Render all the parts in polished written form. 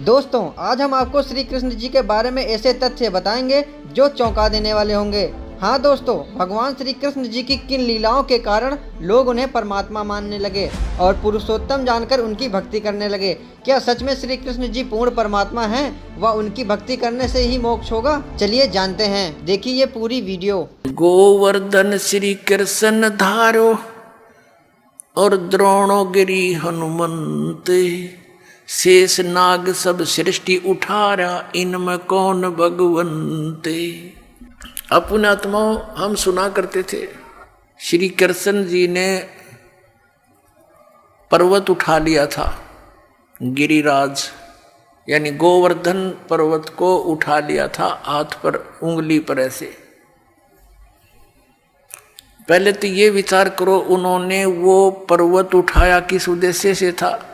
दोस्तों आज हम आपको श्री कृष्ण जी के बारे में ऐसे तथ्य बताएंगे जो चौंका देने वाले होंगे। हाँ दोस्तों, भगवान श्री कृष्ण जी की किन लीलाओं के कारण लोग उन्हें परमात्मा मानने लगे और पुरुषोत्तम जानकर उनकी भक्ति करने लगे। क्या सच में श्री कृष्ण जी पूर्ण परमात्मा हैं व उनकी भक्ति करने से ही मोक्ष होगा? चलिए जानते हैं, देखिए ये पूरी वीडियो। गोवर्धन श्री कृष्ण धारो और द्रोणोगिरी हनुमंत, शेष नाग सब सृष्टि उठारा, इनमें कौन भगवंते। अपने आत्माओं हम सुना करते थे श्री कृष्ण जी ने पर्वत उठा लिया था, गिरिराज यानी गोवर्धन पर्वत को उठा लिया था हाथ पर, उंगली पर ऐसे। पहले तो ये विचार करो, उन्होंने वो पर्वत उठाया किस उद्देश्य से था?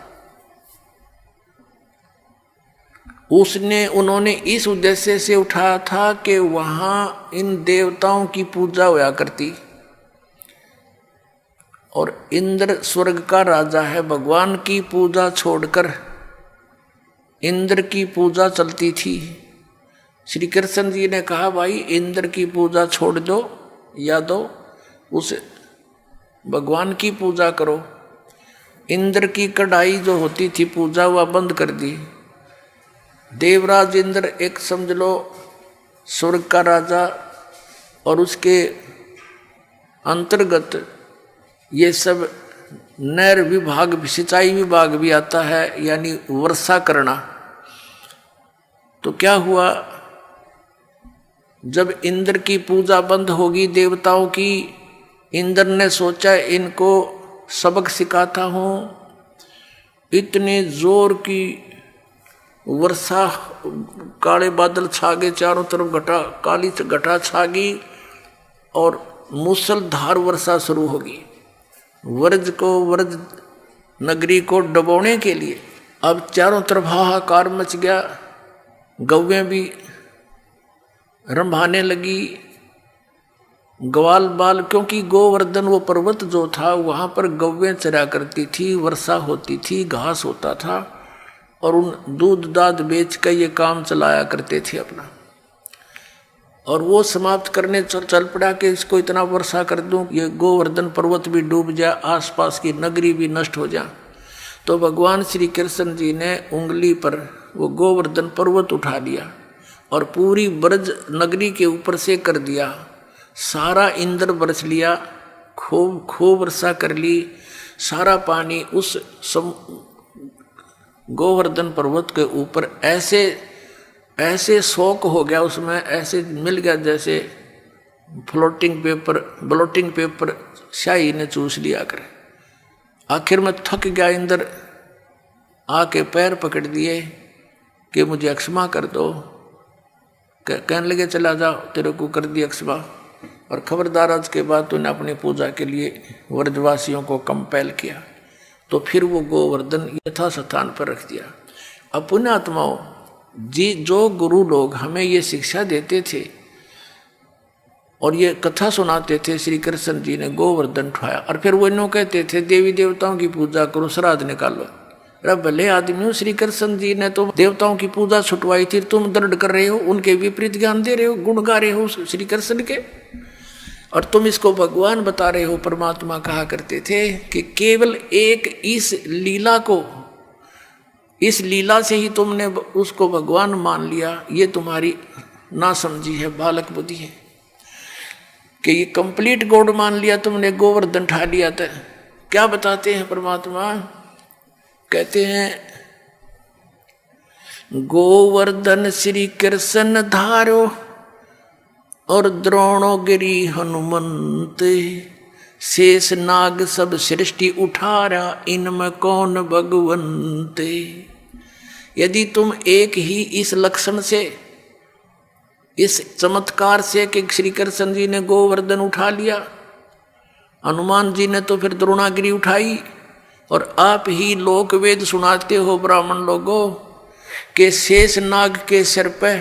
उन्होंने इस उद्देश्य से उठाया था कि वहां इन देवताओं की पूजा होया करती और इंद्र स्वर्ग का राजा है, भगवान की पूजा छोड़कर इंद्र की पूजा चलती थी। श्री कृष्ण जी ने कहा, भाई इंद्र की पूजा छोड़ दो या दो, उस भगवान की पूजा करो। इंद्र की कढ़ाई जो होती थी पूजा, वह बंद कर दी। देवराज इंद्र एक समझ लो स्वर्ग का राजा, और उसके अंतर्गत ये सब नहर विभाग, सिंचाई विभाग भी आता है, यानी वर्षा करना। तो क्या हुआ, जब इंद्र की पूजा बंद होगी देवताओं की, इंद्र ने सोचा इनको सबक सिखाता हूँ। इतने जोर की वर्षा, काले बादल छा गए, चारों तरफ घटा, काली घटा छा गई और मूसलधार वर्षा शुरू होगी। व्रज नगरी को डुबोने के लिए अब चारों तरफ हाहाकार मच गया। गौवें भी रंभाने लगी, ग्वाल बाल, क्योंकि गोवर्धन वो पर्वत जो था वहां पर गौवें चरा करती थी, वर्षा होती थी, घास होता था, और उन दूध दाद बेच कर ये काम चलाया करते थे अपना। और वो समाप्त करने चल पड़ा कि इसको इतना वर्षा कर दूं, ये गोवर्धन पर्वत भी डूब जाए, आसपास की नगरी भी नष्ट हो जाए। तो भगवान श्री कृष्ण जी ने उंगली पर वो गोवर्धन पर्वत उठा लिया और पूरी ब्रज नगरी के ऊपर से कर दिया। सारा इंद्र बरस लिया, खूब वर्षा कर ली। सारा पानी उस गोवर्धन पर्वत के ऊपर ऐसे शौक हो गया, उसमें ऐसे मिल गया जैसे ब्लोटिंग पेपर शाही ने चूस लिया करे। आखिर में थक गया इंद्र, आके पैर पकड़ दिए कि मुझे क्षमा कर दो। कहने लगे, चला जाओ, तेरे को कर दिया क्षमा, और खबरदार आज के बाद तूने अपनी पूजा के लिए व्रजवासियों को कंपेल किया। तो फिर वो गोवर्धन यथा स्थान पर रख दिया। अब पुण्यात्माओं जी, जो गुरु लोग हमें ये शिक्षा देते थे और ये कथा सुनाते थे, श्री कृष्ण जी ने गोवर्धन उठाया, और फिर वो इन्हों कहते थे देवी देवताओं की पूजा करो, श्राद्ध निकालो। अरे भले आदमी हो, श्री कृष्ण जी ने तो देवताओं की पूजा छुटवाई थी, तुम दर्द कर रहे हो, उनके विपरीत ज्ञान दे रहे हो, गुण गा रहे हो श्री कृष्ण के, और तुम इसको भगवान बता रहे हो। परमात्मा कहा करते थे कि केवल एक इस लीला से ही तुमने उसको भगवान मान लिया। ये तुम्हारी ना समझी है, बालक बुद्धि है कि ये कंप्लीट गॉड मान लिया तुमने, गोवर्धन उठा लिया। था क्या बताते हैं परमात्मा? कहते हैं, गोवर्धन श्री कृष्ण धारो और द्रोणोगिरी हनुमंत, शेष नाग सब सृष्टि उठारा, इनमें कौन भगवंते। यदि तुम एक ही इस लक्षण से, इस चमत्कार से कि श्री कृष्ण जी ने गोवर्धन उठा लिया, हनुमान जी ने तो फिर द्रोणागिरी उठाई, और आप ही लोक वेद सुनाते हो ब्राह्मण लोगों के शेष नाग के सिर पे,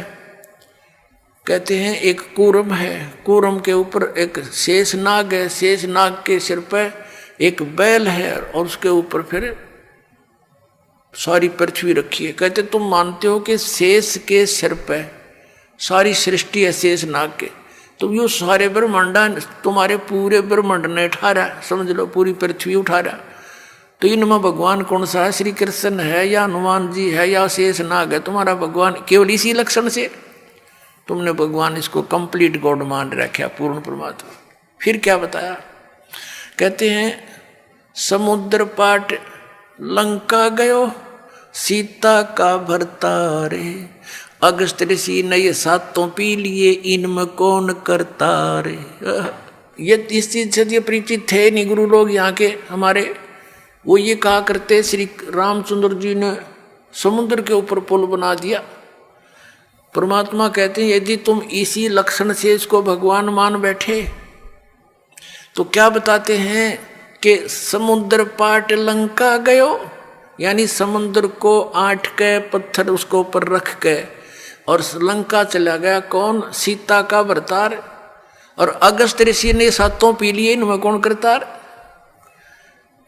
कहते हैं एक कूरम है, कूरम के ऊपर एक शेष नाग है, शेष नाग के सिर पे एक बैल है, और उसके ऊपर फिर सारी पृथ्वी रखी है। कहते तुम मानते हो कि शेष के सिर पे सारी सृष्टि है, शेष नाग के, तो यो सारे ब्रह्मांडा तुम्हारे पूरे ब्रह्मांड ने उठा रहा, समझ लो पूरी पृथ्वी उठा रहा। तो इनमें भगवान कौन सा है? श्री कृष्ण है या हनुमान जी है या शेष नाग है? तुम्हारा भगवान केवल इसी लक्षण से तुमने भगवान इसको कंप्लीट गॉड मान रखा, पूर्ण परमात्मा। फिर क्या बताया? कहते हैं समुद्र पाट लंका गयो, सीता का भरतारे, अगस्त ऋषि ने ये सातों पी लिए, इनमें कौन करता रे। ये इस चीज से ये परिचित थे नहीं गुरु लोग यहाँ के हमारे। वो ये कहा करते श्री रामचंद्र जी ने समुद्र के ऊपर पुल बना दिया। परमात्मा कहते हैं यदि तुम इसी लक्षण से इसको भगवान मान बैठे तो क्या बताते हैं कि समुद्र पाट लंका गयो, यानी समुद्र को आठ के पत्थर उसको ऊपर रख के और लंका चला गया। कौन? सीता का भरतार। और अगस्त ऋषि ने सातों पी लिए, इनमें कौन करतार?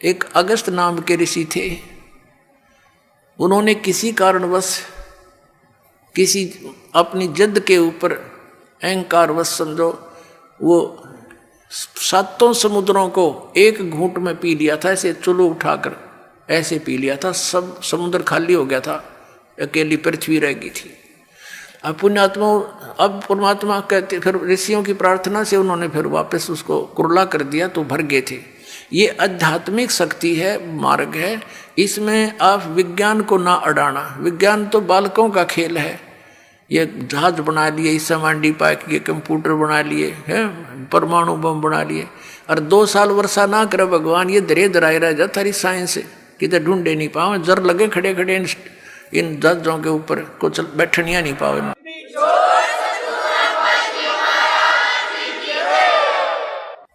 एक अगस्त नाम के ऋषि थे, उन्होंने किसी कारणवश किसी अपनी जिद के ऊपर अहंकारवश समझो वो सातों समुद्रों को एक घूंट में पी लिया था, ऐसे चुल्लू उठाकर ऐसे पी लिया था। सब समुद्र खाली हो गया था, अकेली पृथ्वी रह गई थी। अब पुण्यात्मा, अब परमात्मा कहते फिर ऋषियों की प्रार्थना से उन्होंने फिर वापस उसको कुरला कर दिया तो भर गए थे। ये आध्यात्मिक शक्ति है, मार्ग है, इसमें आप विज्ञान को ना अड़ाना। विज्ञान तो बालकों का खेल है। ये जहाज बना लिए, इस मांडी पाक ये कंप्यूटर बना लिए हैं, परमाणु बम बना लिए, और 2 साल वर्षा ना करे भगवान, ये दरे दराए रह जाता रही साइंस किधर ढूंढे नहीं पाओ। जर लगे खड़े खड़े इन जहाजों के ऊपर कुछ बैठनिया नहीं पाओ।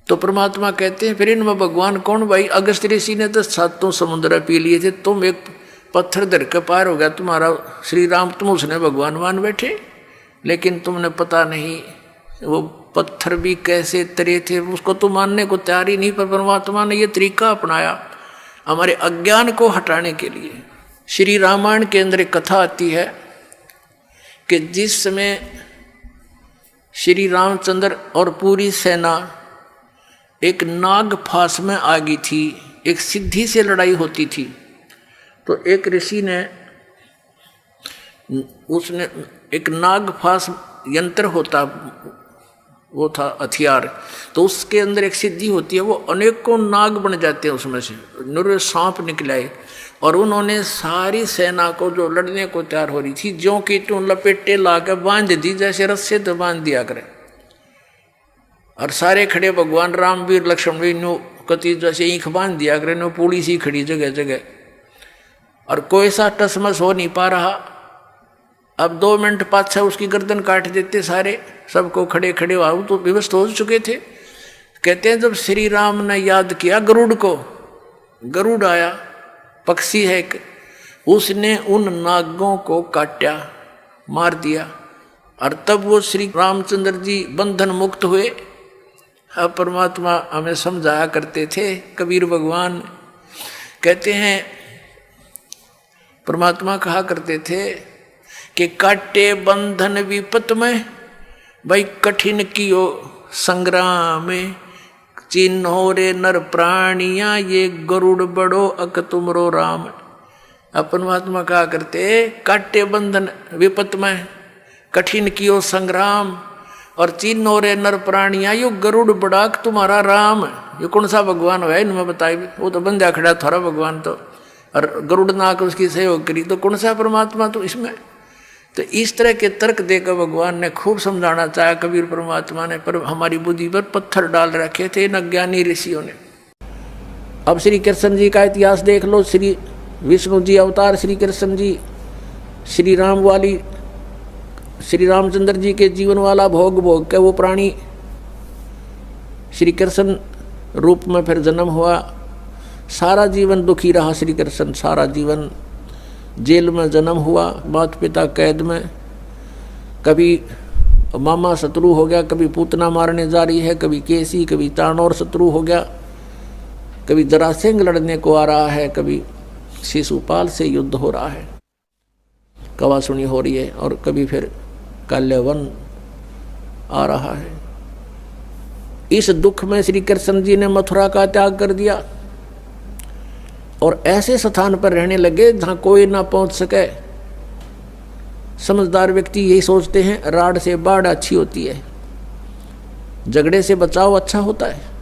तो परमात्मा कहते हैं फिर इनमें भगवान कौन? भाई अगस्त ऋषि ने तो सातों समुद्र पी लिए थे, तुम एक पत्थर धर के पार हो गया तुम्हारा श्री राम, तुम उसने भगवान मान बैठे। लेकिन तुमने पता नहीं वो पत्थर भी कैसे तरे थे, उसको तो मानने को तैयार ही नहीं। पर परमात्मा ने ये तरीका अपनाया हमारे अज्ञान को हटाने के लिए। श्री रामायण के अंदर एक कथा आती है कि जिस समय श्री रामचंद्र और पूरी सेना एक नाग फांस में आ गई थी, एक सिद्धि से लड़ाई होती थी, तो एक ऋषि ने उसने एक नाग फांस यंत्र होता, वो था हथियार, तो उसके अंदर एक सिद्धि होती है, वो अनेकों नाग बन जाते हैं, उसमें से निरे सांप निकलाए। और उन्होंने सारी सेना को जो लड़ने को तैयार हो रही थी ज्यों की त्यों लपेटे ला कर बांध दी, जैसे रस्से तो बांध दिया करे। और सारे खड़े भगवान राम वीर लक्ष्मण भी नो कति जैसे ईंख बांध दिया करे, नो पूरी सी खड़ी जगह जगह, और कोई सा टसमस हो नहीं पा रहा। अब 2 मिनट पाछा उसकी गर्दन काट देते सारे, सबको खड़े खड़े आओ तो विवश हो चुके थे। कहते हैं जब श्री राम ने याद किया गरुड़ को, गरुड़ आया, पक्षी है एक, उसने उन नागों को काटा, मार दिया, और तब वो श्री रामचंद्र जी बंधन मुक्त हुए। अब परमात्मा हमें समझाया करते थे, कबीर भगवान कहते हैं, परमात्मा कहा करते थे कि काटे बंधन विपत में, भाई कठिन कियो संग्राम में, चिन्हो रे नर प्राणिया ये गरुड़ बड़ो अक तुमरो राम। अब परमात्मा कहा करते काटे बंधन विपत में, कठिन कियो संग्राम, और चिन्हो रे नर प्राणिया यो गरुड़ बड़ाक तुम्हारा राम। ये कौन सा भगवान है इनमें बताइए? वो तो बंदा खड़ा थारा भगवान, तो और गरुड़ नाक उसकी सहयोग करी, तो कौन सा परमात्मा? तो इसमें तो इस तरह के तर्क देकर भगवान ने खूब समझाना चाहा कबीर परमात्मा ने, पर हमारी बुद्धि पर पत्थर डाल रखे थे इन अज्ञानी ऋषियों ने। अब श्री कृष्ण जी का इतिहास देख लो। श्री विष्णु जी अवतार श्री कृष्ण जी, श्री राम वाली श्री रामचंद्र जी के जीवन वाला भोग भोग के वो प्राणी श्री कृष्ण रूप में फिर जन्म हुआ। सारा जीवन दुखी रहा श्री कृष्ण, सारा जीवन जेल में जन्म हुआ, माता पिता कैद में, कभी मामा शत्रु हो गया, कभी पूतना मारने जा रही है, कभी केसी, कभी तानौर शत्रु हो गया, कभी जरासेंग लड़ने को आ रहा है, कभी शिशुपाल से युद्ध हो रहा है, कवासुनी हो रही है, और कभी फिर काल्यवन आ रहा है। इस दुख में श्री कृष्ण जी ने मथुरा का त्याग कर दिया और ऐसे स्थान पर रहने लगे जहां कोई ना पहुंच सके। समझदार व्यक्ति यही सोचते हैं, राड से बाढ़ अच्छी होती है, झगड़े से बचाव अच्छा होता है।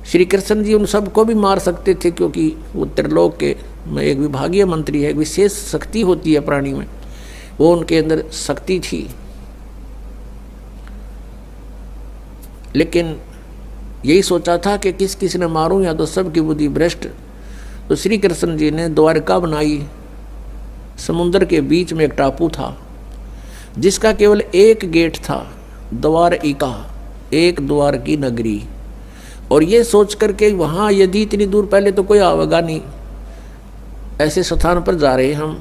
श्री कृष्ण जी उन सबको भी मार सकते थे, क्योंकि वो त्रिलोक के में एक विभागीय मंत्री है, एक विशेष शक्ति होती है प्राणी में, वो उनके अंदर शक्ति थी। लेकिन यही सोचा था कि किस किस ने मारूं, या तो सबकी बुद्धि भ्रष्ट। तो श्री कृष्ण जी ने द्वारका बनाई। समुद्र के बीच में एक टापू था जिसका केवल एक गेट था, द्वारिका, एक द्वार की नगरी। और ये सोच करके वहाँ यदि इतनी दूर पहले तो कोई आवेगा नहीं, ऐसे स्थान पर जा रहे हम,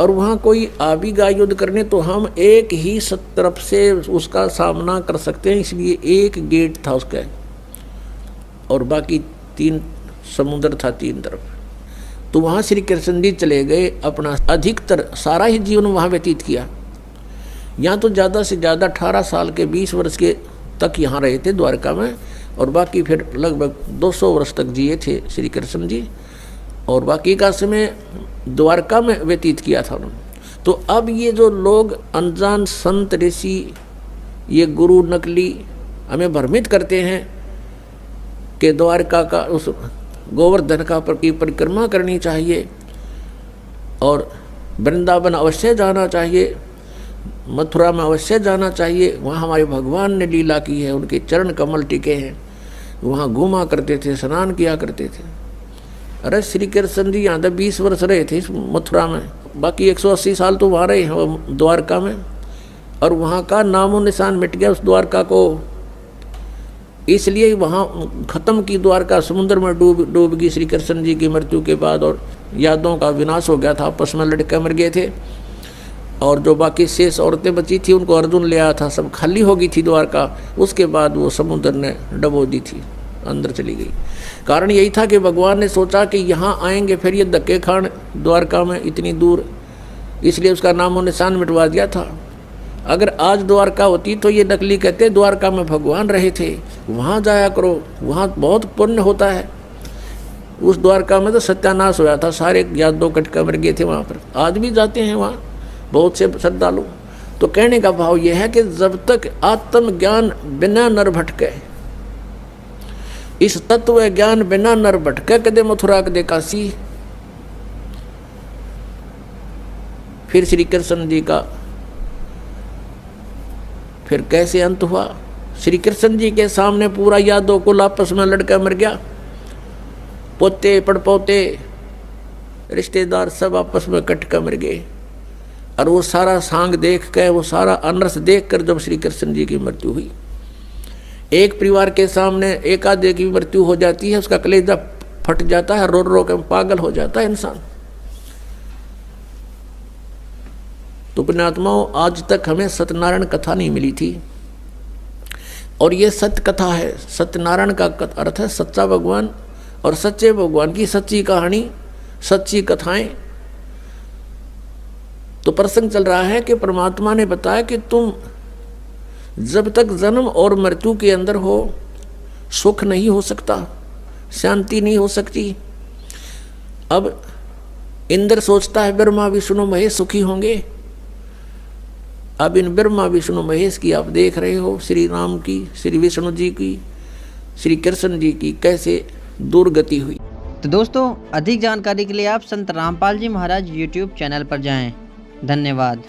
और वहाँ कोई आ भी गया युद्ध करने तो हम एक ही तरफ से उसका सामना कर सकते हैं, इसलिए एक गेट था उसका, और बाकी 3 समुद्र था 3 तरफ। तो वहाँ श्री कृष्ण जी चले गए, अपना अधिकतर सारा ही जीवन वहाँ व्यतीत किया। यहाँ तो ज़्यादा से ज़्यादा 18 साल के 20 वर्ष के तक यहाँ रहे थे द्वारका में, और बाकी फिर लगभग 200 वर्ष तक जिए थे श्री कृष्ण जी, और बाकी का समय द्वारका में व्यतीत किया था उन्होंने। तो अब ये जो लोग अनजान संत ऋषि, ये गुरु नकली हमें भ्रमित करते हैं कि द्वारका का उस गोवर्धन का की परिक्रमा करनी चाहिए और वृंदावन अवश्य जाना चाहिए, मथुरा में अवश्य जाना चाहिए, वहाँ हमारे भगवान ने लीला की है, उनके चरण कमल टिके हैं, वहाँ घूमा करते थे, स्नान किया करते थे। अरे श्री कृष्ण जी यहाँ तक 20 वर्ष रहे थे मथुरा में, बाकी 180 साल तो वहाँ रहे हैं द्वारका में, और वहाँ का नामो निशान मिट गया उस द्वारका को। इसलिए वहाँ खत्म की द्वारका, समुद्र में डूब गई श्री कृष्ण जी की मृत्यु के बाद, और यादों का विनाश हो गया था, आपस में लड़के मर गए थे, और जो बाकी शेष औरतें बची थी उनको अर्जुन ले आया था, सब खाली हो गई थी द्वारका। उसके बाद वो समुद्र ने डबो दी थी, अंदर चली गई। कारण यही था कि भगवान ने सोचा कि यहाँ आएंगे फिर ये धक्के खान द्वारका में इतनी दूर, इसलिए उसका नामो निशान मिटवा दिया था। अगर आज द्वारका होती तो ये नकली कहते द्वारका में भगवान रहे थे, वहाँ जाया करो, वहाँ बहुत पुण्य होता है। उस द्वारका में तो सत्यानाश होया था, सारे यादों कटका मर गए थे वहाँ पर। आज भी जाते हैं वहाँ बहुत से श्रद्धालु। तो कहने का भाव यह है कि जब तक आत्मज्ञान बिना नर भटके, इस तत्व ज्ञान बिना नर भटके, कदे मथुरा कदे काशी। फिर श्री कृष्ण जी का फिर कैसे अंत हुआ? श्री कृष्ण जी के सामने पूरा यादव कुल आपस में लड़का मर गया, पोते पड़पोते रिश्तेदार सब आपस में कट कर मर गए। और वो सारा सांग देख कर, वो सारा अनरस देख कर जब श्री कृष्ण जी की मृत्यु हुई, एक परिवार के सामने एक आधे की मृत्यु हो जाती है, उसका कलेजा फट जाता है, रो रो कर पागल हो जाता है इंसान। तो पुण्यात्माओं, आज तक हमें सत्यनारायण कथा नहीं मिली थी, और ये सत्य कथा है। सत्यनारायण का अर्थ है सच्चा भगवान, और सच्चे भगवान की सच्ची कहानी, सच्ची कथाएं। तो प्रसंग चल रहा है कि परमात्मा ने बताया कि तुम जब तक जन्म और मृत्यु के अंदर हो, सुख नहीं हो सकता, शांति नहीं हो सकती। अब इंद्र सोचता है ब्रह्मा विष्णु महेश सुखी होंगे। अब इन ब्रह्मा विष्णु महेश की आप देख रहे हो, श्री राम की, श्री विष्णु जी की, श्री कृष्ण जी की कैसे दुर्गति हुई। तो दोस्तों, अधिक जानकारी के लिए आप संत रामपाल जी महाराज YouTube चैनल पर जाएं। धन्यवाद।